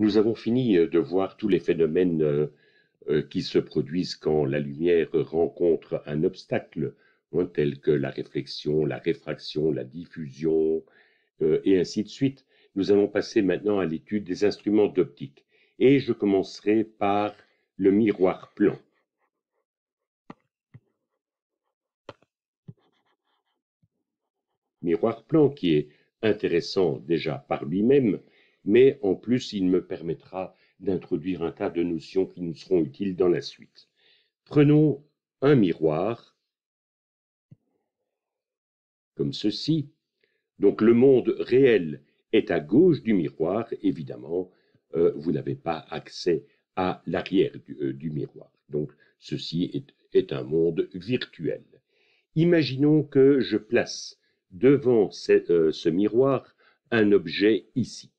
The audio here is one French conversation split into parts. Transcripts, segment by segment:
Nous avons fini de voir tous les phénomènes qui se produisent quand la lumière rencontre un obstacle, hein, tel que la réflexion, la réfraction, la diffusion, et ainsi de suite. Nous allons passer maintenant à l'étude des instruments d'optique. Et je commencerai par le miroir plan. Miroir plan qui est intéressant déjà par lui-même, mais en plus il me permettra d'introduire un tas de notions qui nous seront utiles dans la suite. Prenons un miroir, comme ceci. Donc le monde réel est à gauche du miroir, évidemment, vous n'avez pas accès à l'arrière du miroir. Donc ceci est un monde virtuel. Imaginons que je place devant ce miroir un objet ici.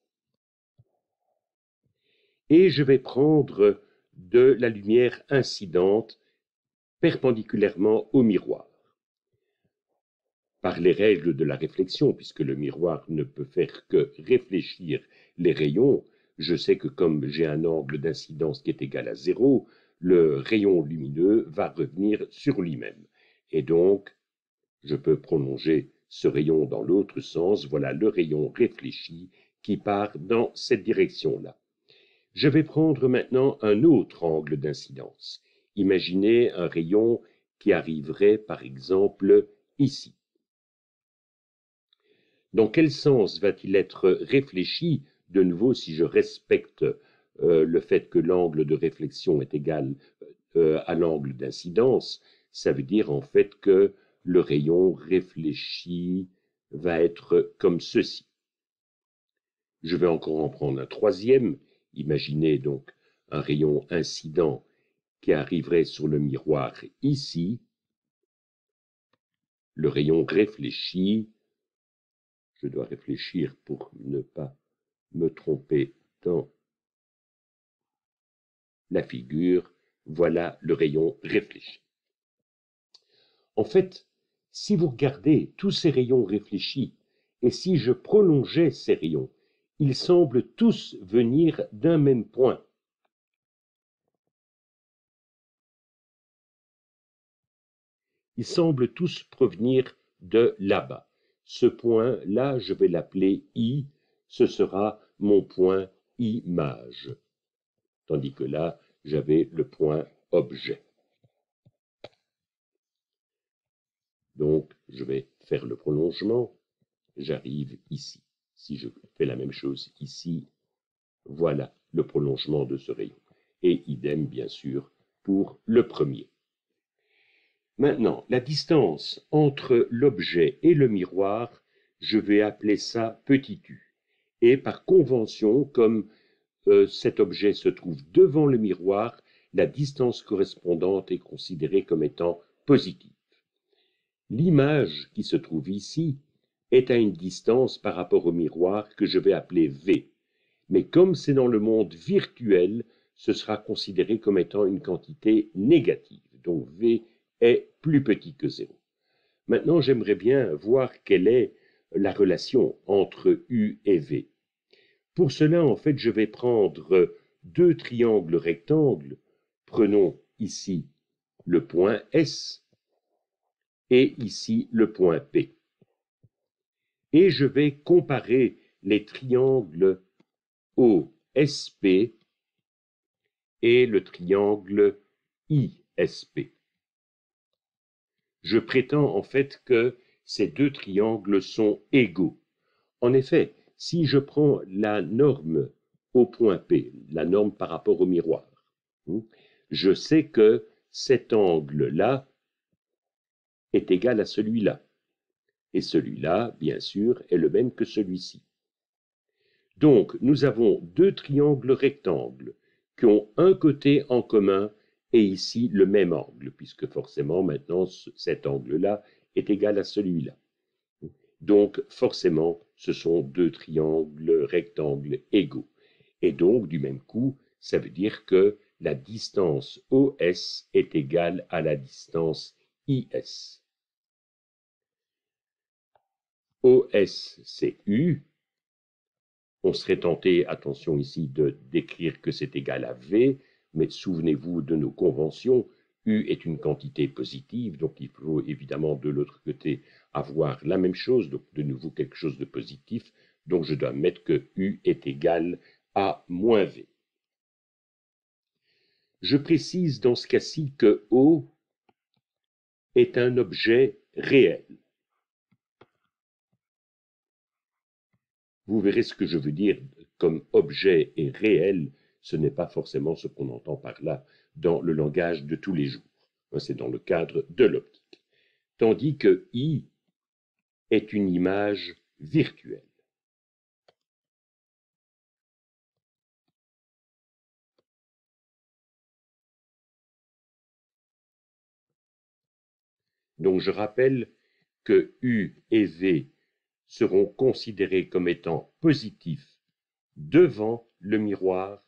Et je vais prendre de la lumière incidente perpendiculairement au miroir. Par les règles de la réflexion, puisque le miroir ne peut faire que réfléchir les rayons, je sais que comme j'ai un angle d'incidence qui est égal à 0, le rayon lumineux va revenir sur lui-même. Et donc, je peux prolonger ce rayon dans l'autre sens. Voilà le rayon réfléchi qui part dans cette direction-là. Je vais prendre maintenant un autre angle d'incidence. Imaginez un rayon qui arriverait par exemple ici. Dans quel sens va-t-il être réfléchi? De nouveau, si je respecte le fait que l'angle de réflexion est égal à l'angle d'incidence, ça veut dire en fait que le rayon réfléchi va être comme ceci. Je vais encore en prendre un troisième. Imaginez donc un rayon incident qui arriverait sur le miroir ici. Le rayon réfléchi, je dois réfléchir pour ne pas me tromper dans la figure, voilà le rayon réfléchi. En fait, si vous regardez tous ces rayons réfléchis, et si je prolongeais ces rayons, ils semblent tous venir d'un même point. Ils semblent tous provenir de là-bas. Ce point-là, je vais l'appeler I, ce sera mon point image. Tandis que là, j'avais le point objet. Donc, je vais faire le prolongement. J'arrive ici. Si je fais la même chose ici, voilà le prolongement de ce rayon. Et idem, bien sûr, pour le premier. Maintenant, la distance entre l'objet et le miroir, je vais appeler ça petit u. Et par convention, comme cet objet se trouve devant le miroir, la distance correspondante est considérée comme étant positive. L'image qui se trouve ici est à une distance par rapport au miroir que je vais appeler V. Mais comme c'est dans le monde virtuel, ce sera considéré comme étant une quantité négative. Donc V est plus petit que 0. Maintenant, j'aimerais bien voir quelle est la relation entre U et V. Pour cela, en fait, je vais prendre deux triangles rectangles. Prenons ici le point S et ici le point P. Et je vais comparer les triangles OSP et le triangle ISP. Je prétends en fait que ces deux triangles sont égaux. En effet, si je prends la norme au point P, la norme par rapport au miroir, je sais que cet angle-là est égal à celui-là. Et celui-là, bien sûr, est le même que celui-ci. Donc, nous avons deux triangles rectangles qui ont un côté en commun et ici le même angle, puisque forcément, maintenant, cet angle-là est égal à celui-là. Donc, forcément, ce sont deux triangles rectangles égaux. Et donc, du même coup, ça veut dire que la distance OS est égale à la distance IS. OS, c'est U, On serait tenté, attention ici, de d'écrire que c'est égal à V, mais souvenez-vous de nos conventions. U est une quantité positive, donc il faut évidemment de l'autre côté avoir la même chose, donc de nouveau quelque chose de positif, donc je dois mettre que U est égal à moins V. Je précise dans ce cas-ci que O est un objet réel. Vous verrez ce que je veux dire comme objet et réel, ce n'est pas forcément ce qu'on entend par là dans le langage de tous les jours. C'est dans le cadre de l'optique. Tandis que I est une image virtuelle. Donc je rappelle que U et V seront considérés comme étant positifs devant le miroir,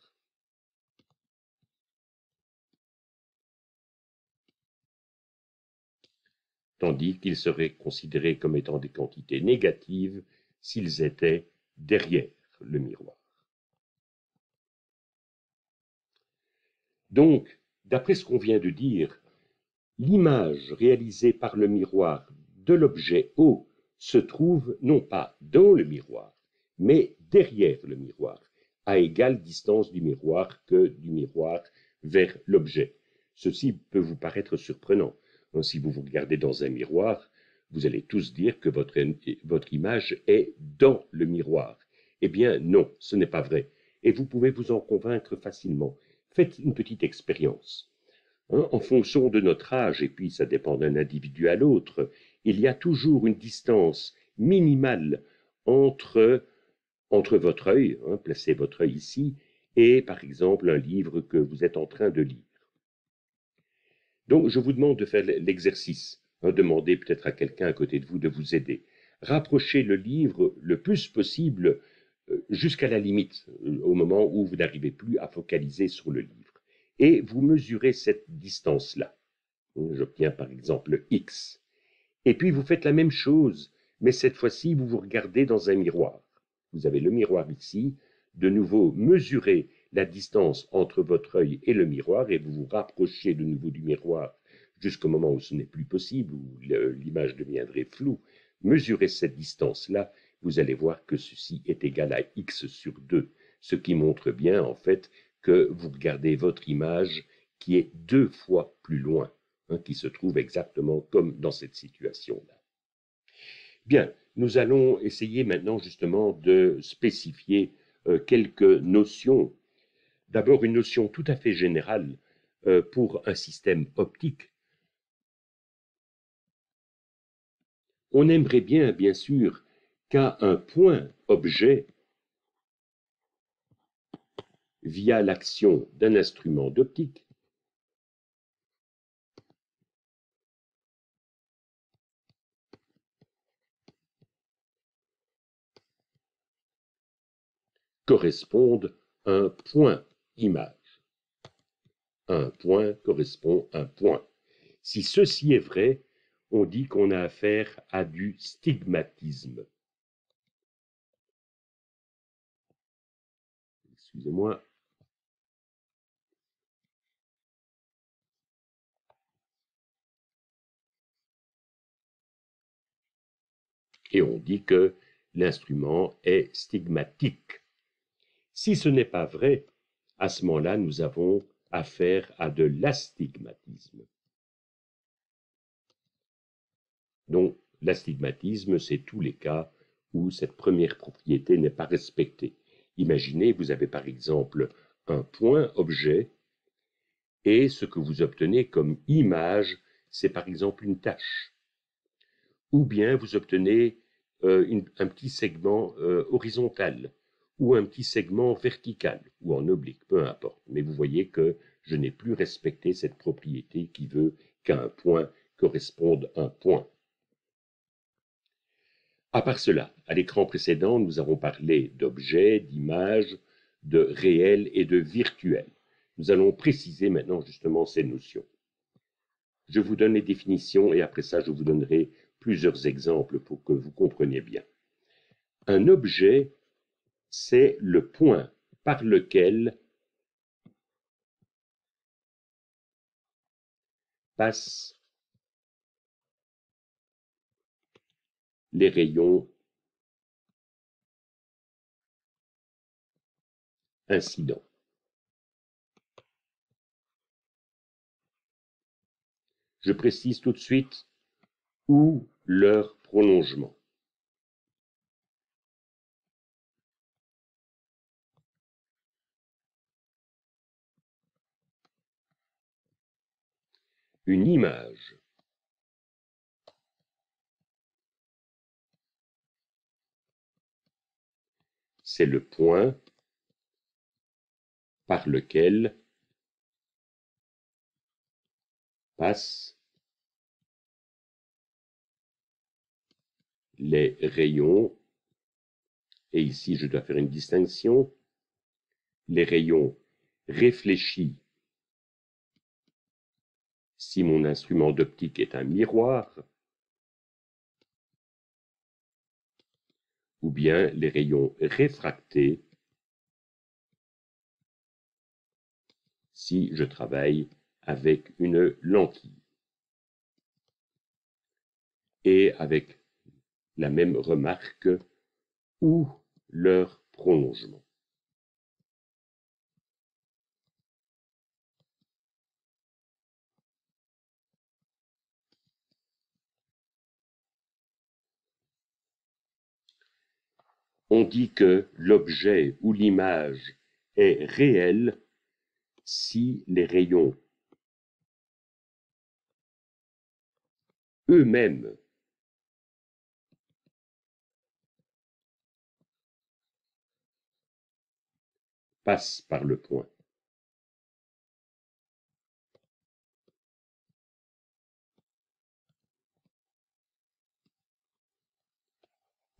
tandis qu'ils seraient considérés comme étant des quantités négatives s'ils étaient derrière le miroir. Donc, d'après ce qu'on vient de dire, l'image réalisée par le miroir de l'objet O se trouve non pas dans le miroir, mais derrière le miroir, à égale distance du miroir que du miroir vers l'objet. Ceci peut vous paraître surprenant. Si vous vous regardez dans un miroir, vous allez tous dire que votre image est dans le miroir. Eh bien non, ce n'est pas vrai. Et vous pouvez vous en convaincre facilement. Faites une petite expérience. En fonction de notre âge, et puis ça dépend d'un individu à l'autre, il y a toujours une distance minimale entre votre œil, placez votre œil ici, et par exemple un livre que vous êtes en train de lire. Donc je vous demande de faire l'exercice. Demandez peut-être à quelqu'un à côté de vous de vous aider. Rapprochez le livre le plus possible jusqu'à la limite, au moment où vous n'arrivez plus à focaliser sur le livre. Et vous mesurez cette distance-là. J'obtiens par exemple X. Et puis vous faites la même chose, mais cette fois-ci, vous vous regardez dans un miroir. Vous avez le miroir ici. De nouveau, mesurez la distance entre votre œil et le miroir et vous vous rapprochez de nouveau du miroir jusqu'au moment où ce n'est plus possible, où l'image deviendrait floue. Mesurez cette distance-là, vous allez voir que ceci est égal à X sur 2, ce qui montre bien en fait que vous regardez votre image qui est 2 fois plus loin, qui se trouve exactement comme dans cette situation-là. Bien, nous allons essayer maintenant justement de spécifier quelques notions. D'abord, une notion tout à fait générale pour un système optique. On aimerait bien, bien sûr, qu'à un point objet, via l'action d'un instrument d'optique, corresponde un point image. Un point correspond à un point. Si ceci est vrai, on dit qu'on a affaire à du stigmatisme. Excusez-moi. Et on dit que l'instrument est stigmatique. Si ce n'est pas vrai, à ce moment-là, nous avons affaire à de l'astigmatisme. Donc, l'astigmatisme, c'est tous les cas où cette première propriété n'est pas respectée. Imaginez, vous avez par exemple un point objet et ce que vous obtenez comme image, c'est par exemple une tache. Ou bien vous obtenez un petit segment horizontal ou un petit segment vertical ou en oblique, peu importe. Mais vous voyez que je n'ai plus respecté cette propriété qui veut qu'à un point corresponde un point. À part cela, à l'écran précédent, nous avons parlé d'objets, d'images, de réel et de virtuel. Nous allons préciser maintenant justement ces notions. Je vous donne les définitions et après ça, je vous donnerai plusieurs exemples pour que vous compreniez bien. Un objet, c'est le point par lequel passent les rayons incidents. Je précise tout de suite ou leur prolongement. Une image c'est le point par lequel passent les rayons, et ici je dois faire une distinction, les rayons réfléchis si mon instrument d'optique est un miroir, ou bien les rayons réfractés si je travaille avec une lentille. Et avec la même remarque ou leur prolongement. On dit que l'objet ou l'image est réel si les rayons eux-mêmes passent par le point.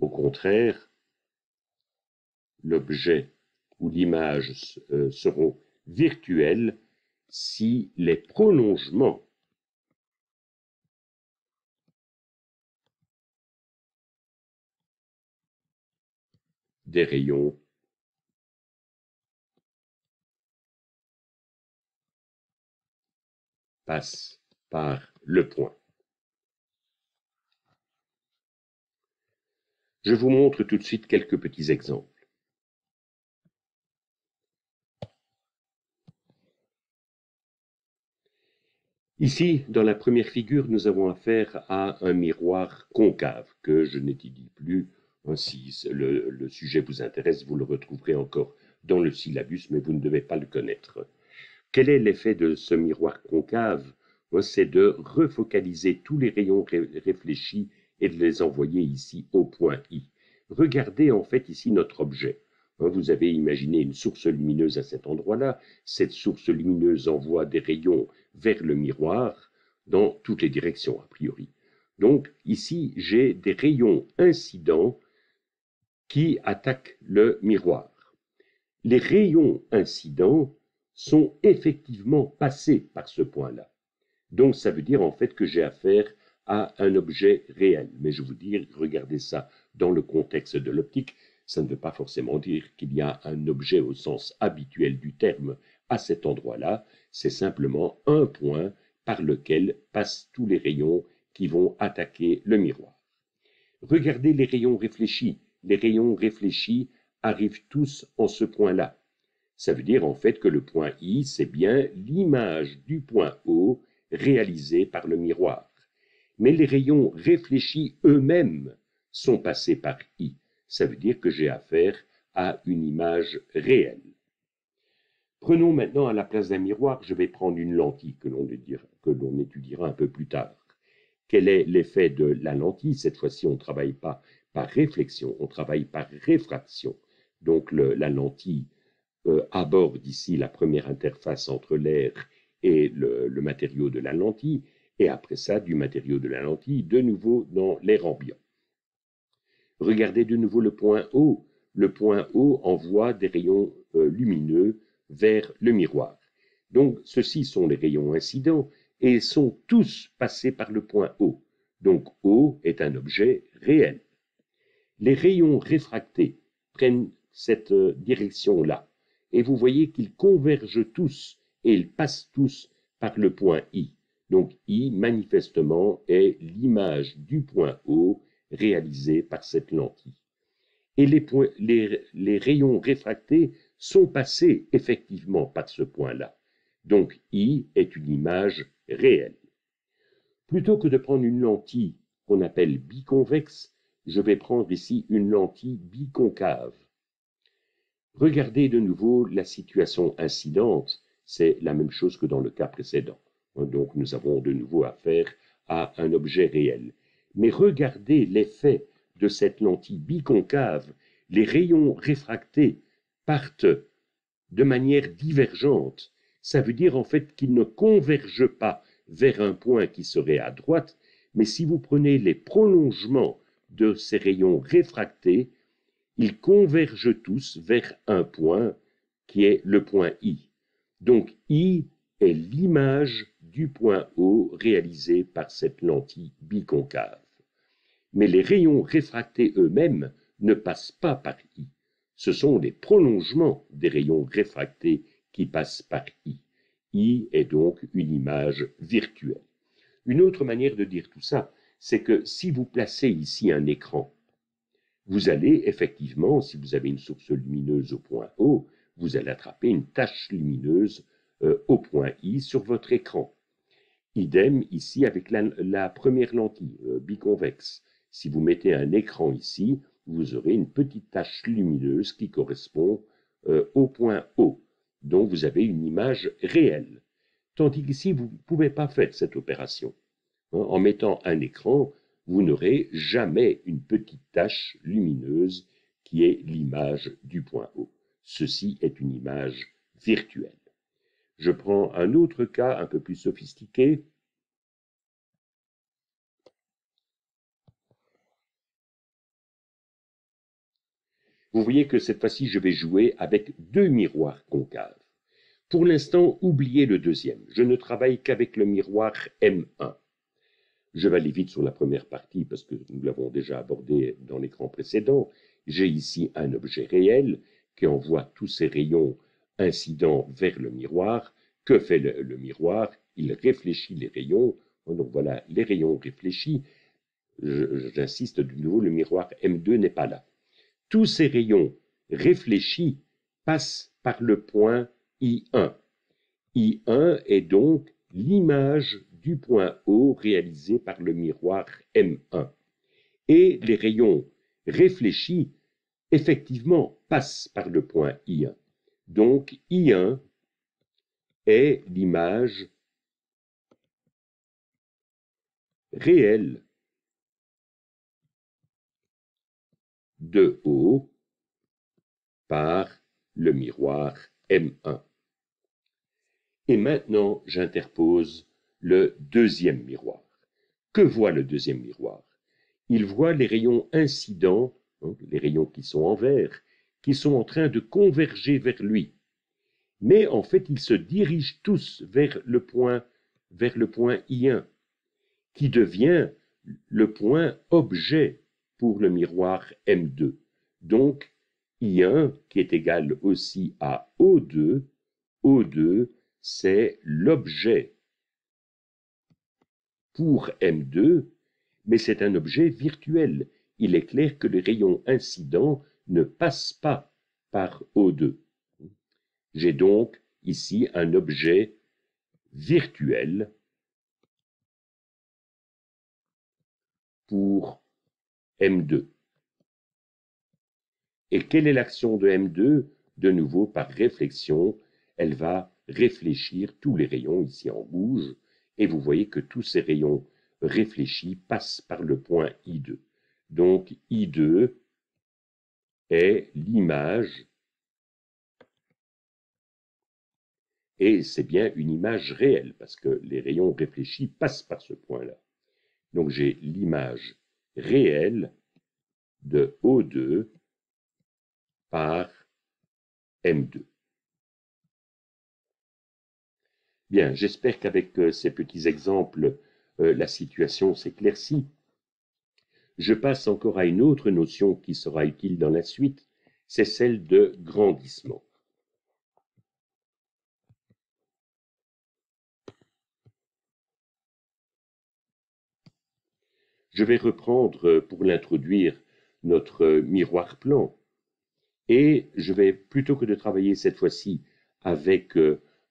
Au contraire, l'objet ou l'image seront virtuels si les prolongements des rayons passent par le point. Je vous montre tout de suite quelques petits exemples. Ici, dans la première figure, nous avons affaire à un miroir concave que je n'étudie plus. Si le sujet vous intéresse, vous le retrouverez encore dans le syllabus, mais vous ne devez pas le connaître. Quel est l'effet de ce miroir concave? C'est de refocaliser tous les rayons réfléchis et de les envoyer ici au point I. Regardez en fait ici notre objet. Vous avez imaginé une source lumineuse à cet endroit-là. Cette source lumineuse envoie des rayons vers le miroir dans toutes les directions, a priori. Donc ici, j'ai des rayons incidents qui attaquent le miroir. Les rayons incidents sont effectivement passés par ce point-là. Donc ça veut dire en fait que j'ai affaire à un objet réel. Mais je vous dis, regardez ça dans le contexte de l'optique, ça ne veut pas forcément dire qu'il y a un objet au sens habituel du terme à cet endroit-là, c'est simplement un point par lequel passent tous les rayons qui vont attaquer le miroir. Regardez les rayons réfléchis. Les rayons réfléchis arrivent tous en ce point-là. Ça veut dire en fait que le point I, c'est bien l'image du point O réalisée par le miroir. Mais les rayons réfléchis eux-mêmes sont passés par I. Ça veut dire que j'ai affaire à une image réelle. Prenons maintenant à la place d'un miroir, je vais prendre une lentille que l'on étudiera un peu plus tard. Quel est l'effet de la lentille? Cette fois-ci, on ne travaille pas par réflexion, on travaille par réfraction. Donc la lentille aborde ici la première interface entre l'air et le matériau de la lentille, et après ça, du matériau de la lentille, de nouveau dans l'air ambiant. Regardez de nouveau le point O. Le point O envoie des rayons lumineux vers le miroir. Donc, ceux-ci sont les rayons incidents et sont tous passés par le point O. Donc, O est un objet réel. Les rayons réfractés prennent cette direction-là. Et vous voyez qu'ils convergent tous et ils passent tous par le point I. Donc I, manifestement, est l'image du point O réalisée par cette lentille. Et les rayons réfractés sont passés effectivement par ce point-là. Donc I est une image réelle. Plutôt que de prendre une lentille qu'on appelle biconvexe, je vais prendre ici une lentille biconcave. Regardez de nouveau la situation incidente, c'est la même chose que dans le cas précédent. Donc nous avons de nouveau affaire à un objet réel. Mais regardez l'effet de cette lentille biconcave. Les rayons réfractés partent de manière divergente. Ça veut dire en fait qu'ils ne convergent pas vers un point qui serait à droite, mais si vous prenez les prolongements de ces rayons réfractés, ils convergent tous vers un point qui est le point I. Donc I est l'image du point O réalisé par cette lentille biconcave. Mais les rayons réfractés eux-mêmes ne passent pas par I. Ce sont les prolongements des rayons réfractés qui passent par I. I est donc une image virtuelle. Une autre manière de dire tout ça, c'est que si vous placez ici un écran, vous allez effectivement, si vous avez une source lumineuse au point O, vous allez attraper une tache lumineuse au point I sur votre écran. Idem ici avec la première lentille biconvexe. Si vous mettez un écran ici, vous aurez une petite tache lumineuse qui correspond au point O, dont vous avez une image réelle. Tandis qu'ici, vous ne pouvez pas faire cette opération. En mettant un écran, vous n'aurez jamais une petite tache lumineuse qui est l'image du point O. Ceci est une image virtuelle. Je prends un autre cas un peu plus sophistiqué. Vous voyez que cette fois-ci, je vais jouer avec deux miroirs concaves. Pour l'instant, oubliez le deuxième. Je ne travaille qu'avec le miroir M1. Je vais aller vite sur la première partie parce que nous l'avons déjà abordé dans l'écran précédent. J'ai ici un objet réel qui envoie tous ces rayons incidents vers le miroir. Que fait le miroir? Il réfléchit les rayons. Donc voilà, les rayons réfléchis. J'insiste de nouveau, le miroir M2 n'est pas là. Tous ces rayons réfléchis passent par le point I1. I1 est donc l'image du point O réalisé par le miroir M1. Et les rayons réfléchis, effectivement, passent par le point I1. Donc I1 est l'image réelle de O par le miroir M1. Et maintenant, j'interpose le deuxième miroir. Que voit le deuxième miroir? Il voit les rayons incidents, les rayons qui sont en vert, qui sont en train de converger vers lui. Mais en fait, ils se dirigent tous vers le point I1, qui devient le point objet pour le miroir M2. Donc, I1, qui est égal aussi à O2, O2, c'est l'objet pour M2, mais c'est un objet virtuel. Il est clair que les rayons incidents ne passent pas par O2. J'ai donc ici un objet virtuel pour M2. Et quelle est l'action de M2? De nouveau, par réflexion, elle va réfléchir tous les rayons ici en rouge, et vous voyez que tous ces rayons réfléchis passent par le point I2. Donc I2 est l'image, et c'est bien une image réelle, parce que les rayons réfléchis passent par ce point-là. Donc j'ai l'image réelle de O2 par M2. Bien, j'espère qu'avec ces petits exemples, la situation s'éclaircit. Je passe encore à une autre notion qui sera utile dans la suite, c'est celle de grandissement. Je vais reprendre, pour l'introduire, notre miroir plan, et je vais, plutôt que de travailler cette fois-ci avec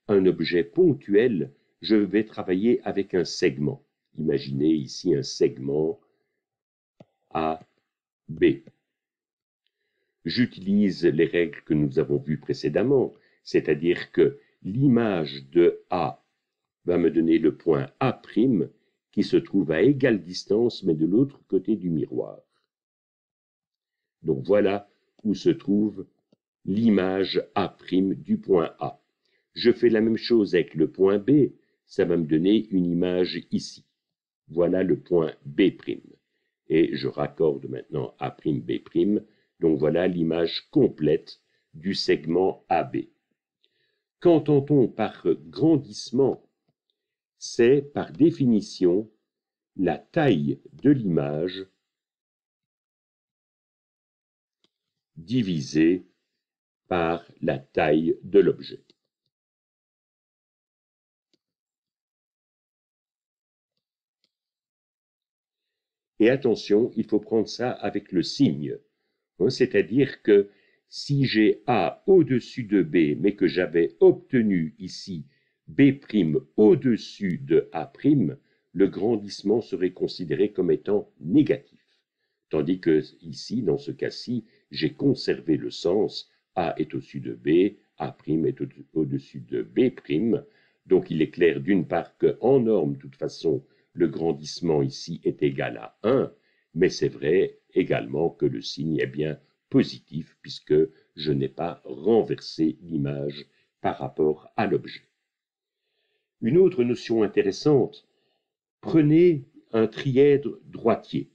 un objet ponctuel, je vais travailler avec un segment. Imaginez ici un segment AB. J'utilise les règles que nous avons vues précédemment, c'est-à-dire que l'image de A va me donner le point A' qui se trouve à égale distance, mais de l'autre côté du miroir. Donc voilà où se trouve l'image A' du point A. Je fais la même chose avec le point B, ça va me donner une image ici. Voilà le point B'. Et je raccorde maintenant A'B', donc voilà l'image complète du segment AB. Qu'entend-on par grandissement? C'est par définition la taille de l'image divisée par la taille de l'objet. Et attention, il faut prendre ça avec le signe, c'est-à-dire que si j'ai A au-dessus de B, mais que j'avais obtenu ici B' au-dessus de A', le grandissement serait considéré comme étant négatif. Tandis que ici, dans ce cas-ci, j'ai conservé le sens A est au-dessus de B, A' est au-dessus de B'. Donc il est clair d'une part qu'en norme, de toute façon, le grandissement ici est égal à 1, mais c'est vrai également que le signe est bien positif puisque je n'ai pas renversé l'image par rapport à l'objet. Une autre notion intéressante, prenez un trièdre droitier,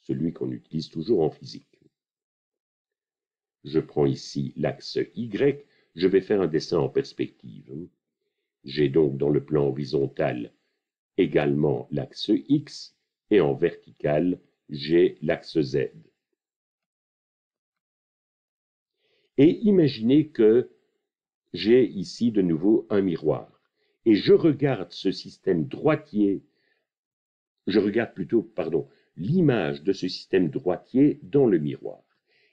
celui qu'on utilise toujours en physique. Je prends ici l'axe Y, je vais faire un dessin en perspective. J'ai donc dans le plan horizontal également l'axe X, et en vertical, j'ai l'axe Z. Et imaginez que j'ai ici de nouveau un miroir, et je regarde ce système droitier, l'image de ce système droitier dans le miroir.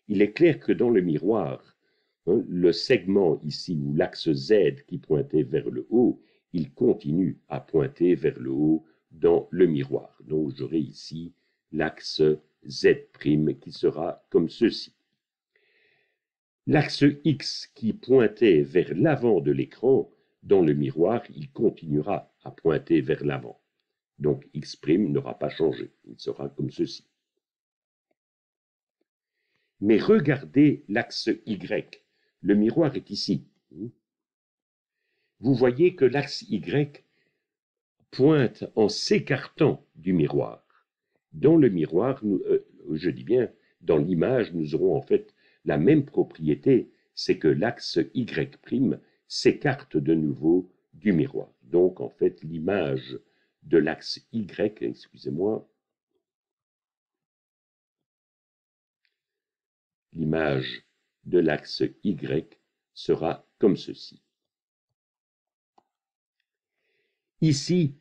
Il est clair que dans le miroir, le segment ici, ou l'axe Z qui pointait vers le haut, il continue à pointer vers le haut dans le miroir. Donc j'aurai ici l'axe Z' qui sera comme ceci. L'axe X qui pointait vers l'avant de l'écran, dans le miroir, il continuera à pointer vers l'avant. Donc X' n'aura pas changé, il sera comme ceci. Mais regardez l'axe Y, le miroir est ici. Vous voyez que l'axe Y pointe en s'écartant du miroir. Dans le miroir, je dis bien, dans l'image, nous aurons en fait la même propriété, c'est que l'axe Y' s'écarte de nouveau du miroir. Donc en fait, l'image de l'axe Y, excusez-moi, l'image de l'axe Y sera comme ceci. Ici,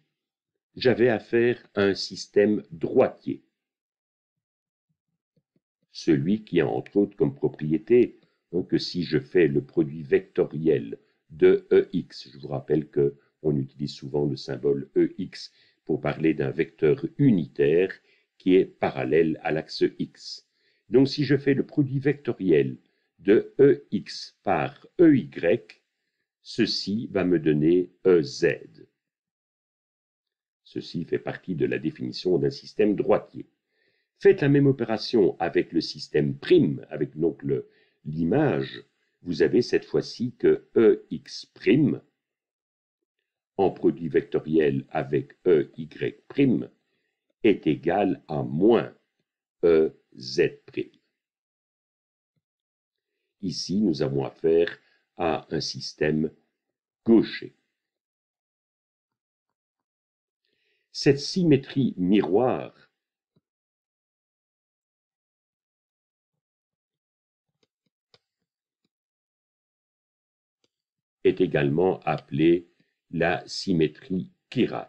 j'avais affaire à un système droitier, celui qui a entre autres comme propriété que si je fais le produit vectoriel de EX, je vous rappelle qu'on utilise souvent le symbole EX pour parler d'un vecteur unitaire qui est parallèle à l'axe X. Donc si je fais le produit vectoriel de EX par EY, ceci va me donner EZ. Ceci fait partie de la définition d'un système droitier. Faites la même opération avec le système prime, avec donc l'image, vous avez cette fois-ci que EX' en produit vectoriel avec EY' est égal à moins EZ'. Ici, nous avons affaire à un système gaucher. Cette symétrie miroir est également appelée la symétrie chirale.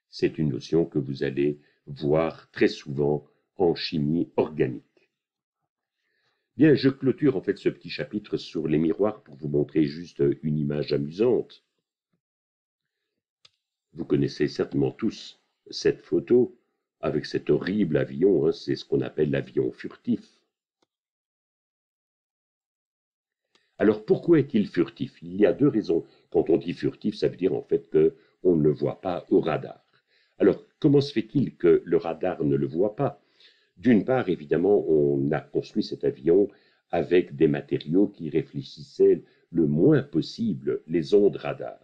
C'est une notion que vous allez voir très souvent en chimie organique. Bien, je clôture en fait ce petit chapitre sur les miroirs pour vous montrer juste une image amusante. Vous connaissez certainement tous cette photo avec cet horrible avion, c'est ce qu'on appelle l'avion furtif. Alors pourquoi est-il furtif? Il y a deux raisons. Quand on dit furtif, ça veut dire en fait qu'on ne le voit pas au radar. Alors comment se fait-il que le radar ne le voit pas? D'une part, évidemment, on a construit cet avion avec des matériaux qui réfléchissaient le moins possible les ondes radar.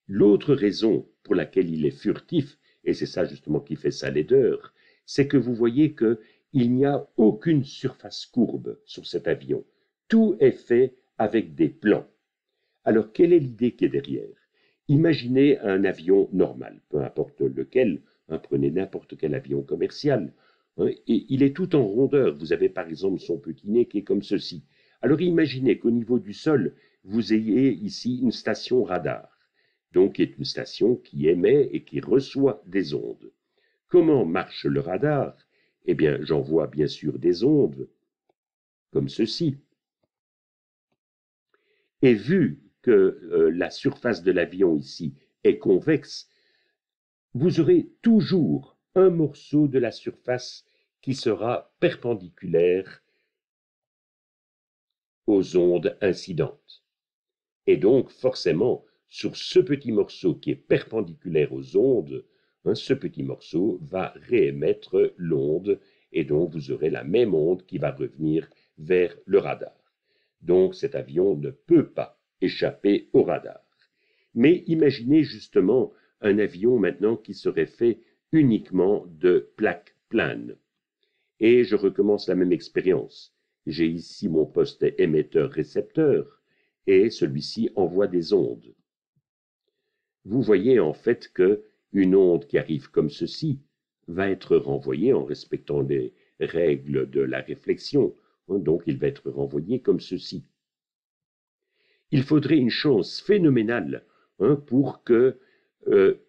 L'autre raison pour laquelle il est furtif, et c'est ça justement qui fait sa laideur, c'est que vous voyez qu'il n'y a aucune surface courbe sur cet avion. Tout est fait avec des plans. Alors, quelle est l'idée qui est derrière? Imaginez un avion normal, peu importe lequel, prenez n'importe quel avion commercial, et il est tout en rondeur. Vous avez par exemple son petit nez qui est comme ceci. Alors imaginez qu'au niveau du sol, vous ayez ici une station radar, donc qui est une station qui émet et qui reçoit des ondes. Comment marche le radar? Eh bien, j'envoie bien sûr des ondes, comme ceci. Et vu que la surface de l'avion ici est convexe, vous aurez toujours un morceau de la surface qui sera perpendiculaire aux ondes incidentes. Et donc, forcément, sur ce petit morceau qui est perpendiculaire aux ondes, ce petit morceau va réémettre l'onde, et donc vous aurez la même onde qui va revenir vers le radar. Donc cet avion ne peut pas échapper au radar. Mais imaginez justement un avion maintenant qui serait fait uniquement de plaques planes. Et je recommence la même expérience. J'ai ici mon poste émetteur-récepteur et celui-ci envoie des ondes. Vous voyez en fait qu'une onde qui arrive comme ceci va être renvoyée en respectant les règles de la réflexion. Donc il va être renvoyé comme ceci. Il faudrait une chance phénoménale pour que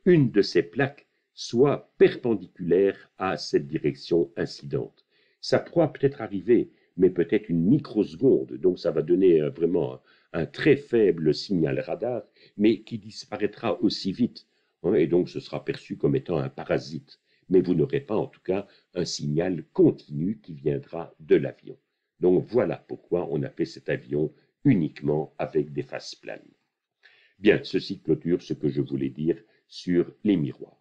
une de ces plaques soit perpendiculaire à cette direction incidente. Ça pourra peut-être arriver, mais peut-être une microseconde, donc ça va donner vraiment un très faible signal radar, mais qui disparaîtra aussi vite, et donc ce sera perçu comme étant un parasite. Mais vous n'aurez pas en tout cas un signal continu qui viendra de l'avion. Donc voilà pourquoi on a fait cet avion uniquement avec des faces planes. Bien, ceci clôture ce que je voulais dire sur les miroirs.